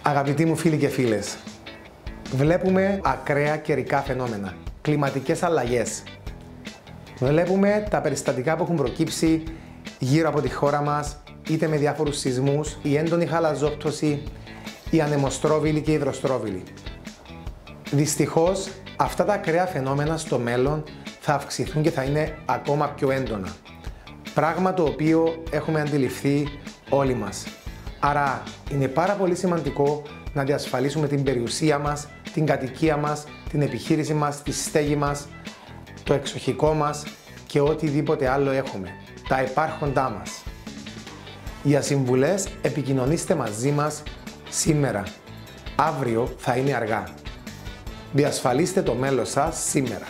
Αγαπητοί μου φίλοι και φίλες, βλέπουμε ακραία καιρικά φαινόμενα, κλιματικές αλλαγές. Βλέπουμε τα περιστατικά που έχουν προκύψει γύρω από τη χώρα μας, είτε με διάφορους σεισμούς, η έντονη χαλαζόπτωση, η ανεμοστρόβιλη και η υδροστρόβιλη. Δυστυχώς, αυτά τα ακραία φαινόμενα στο μέλλον θα αυξηθούν και θα είναι ακόμα πιο έντονα. Πράγμα το οποίο έχουμε αντιληφθεί όλοι μας. Άρα είναι πάρα πολύ σημαντικό να διασφαλίσουμε την περιουσία μας, την κατοικία μας, την επιχείρηση μας, τη στέγη μας, το εξοχικό μας και οτιδήποτε άλλο έχουμε, τα υπάρχοντά μας. Για συμβουλές επικοινωνήστε μαζί μας σήμερα. Αύριο θα είναι αργά. Διασφαλίστε το μέλλον σας σήμερα.